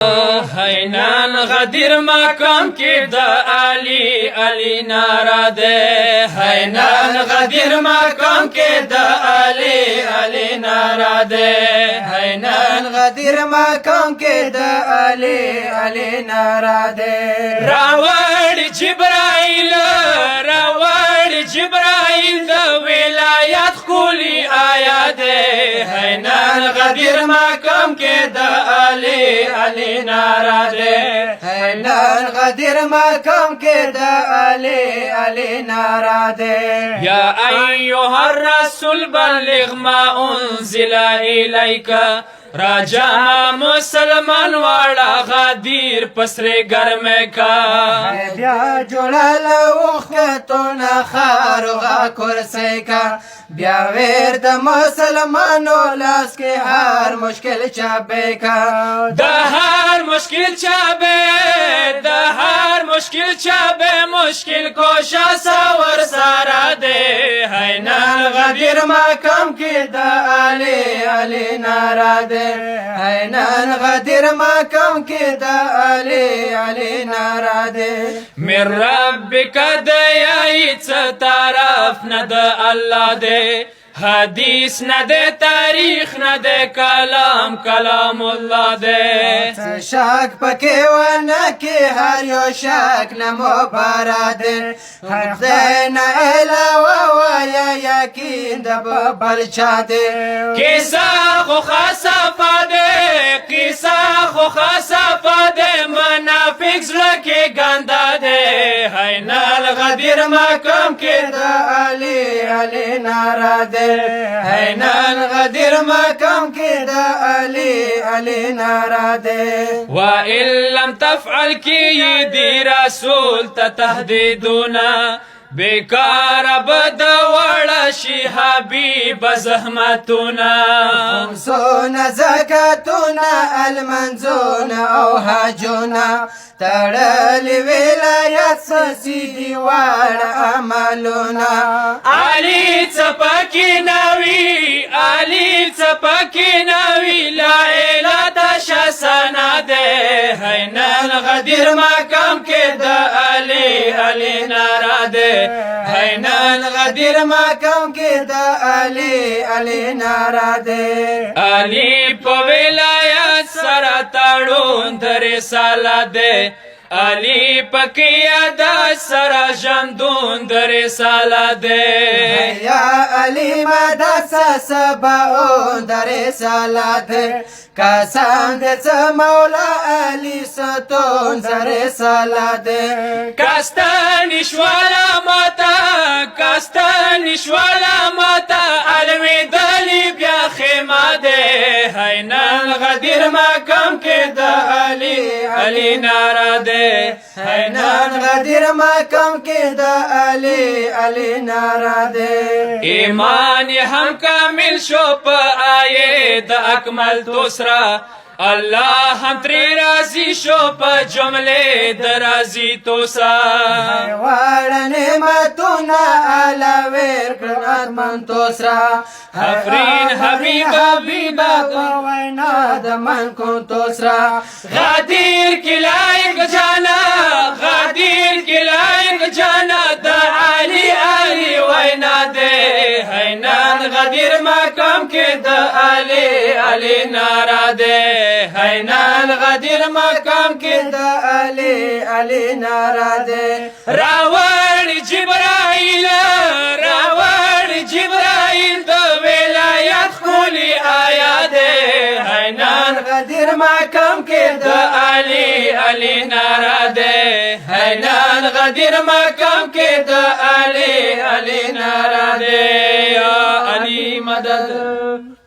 حینان غدیر مقام کې د علی علی ناره ده حینان غدیر مقام کې د علی علی ناره ده حینان غدیر مقام کې د علی علی ناره ده راوړ جبرائیل د ولایت خولی آیا ده حینان غدیر مقام کې د علی علی ناره ده حینان غدیر مقام کې د علی علی ناره ده یا ایها الرسول بلغ ما انزل الیک راجا مسلمان واړه غدیر پسره ګرمه کا بیا جوړل وختونه خاروغه کرسي کا بیا ور د مسلمانو لاس کې هر مشکل چابه کا د هر مشکل چابه مشکل کوشا سور سارا ده حینان غدیر مقام کې د علی علی ناره ده حینان غدیر مقام کې د علی علی ناره ده من ربک دیای څه طرف نه د الله ده حدیث نه ده تاریخ نه ده کلام الله ده شک پکې ونه کې هر یو شک نه مبارک ده هر ځای نه علاوه وایه یقین د بل چا ده کیسه خو خاصه ده منافق زړه کې ګنده ده حینان غدیر مقام کې د علی علی ناره ده حینان غدیر مقام کې د علی علی ناره ده و ان لم تفعل کی دی رسول ته تهدیدونه بیکار بد وړه شي حبیب زحمتونه خمسونه زکاتونه المنزونه او حجونه تړلې ولایت سیدي واړه عملونه علی څپکی نوی لا اله د شسنه ده حینان غدیر مقام کې د علی علی ناره ده حینان غدیر مقام کې د علی علی ناره ده علی په ولایت سره تړون د رسالت ده علی پکې د سره ژوندون د رسالت ده یا علی مدرسه سباون د رسالت ده کسان د مولا علی ستون د رسالت ده کاستانی شوالا ماتا علوی دلی بیا خیمه ده حینان غدیر مقام کې د علی علی ناره ده حینان غدیر مقام کې د علی علی ناره ده ایمان هم کامل شو په آیه د اکمل دوسرا الله هم تری راضی شو په جمله درازی توسا واړه نعمتونه علاوه کړه من توسرا افرین حبیبا په وینا د من کو توسرا غدیر کی لایق جانا د علی علی وینا ده حینان غدیر مقام کې د علی علی ناره ده حینان غدیر مقام کې د علی علی ناره ده راوړ جبرائیل د ولایت خولی آیا ده حینان غدیر مقام کې د علی علی ناره ده حینان غدیر مقام کې د علی علی ناره ده یا علی مدد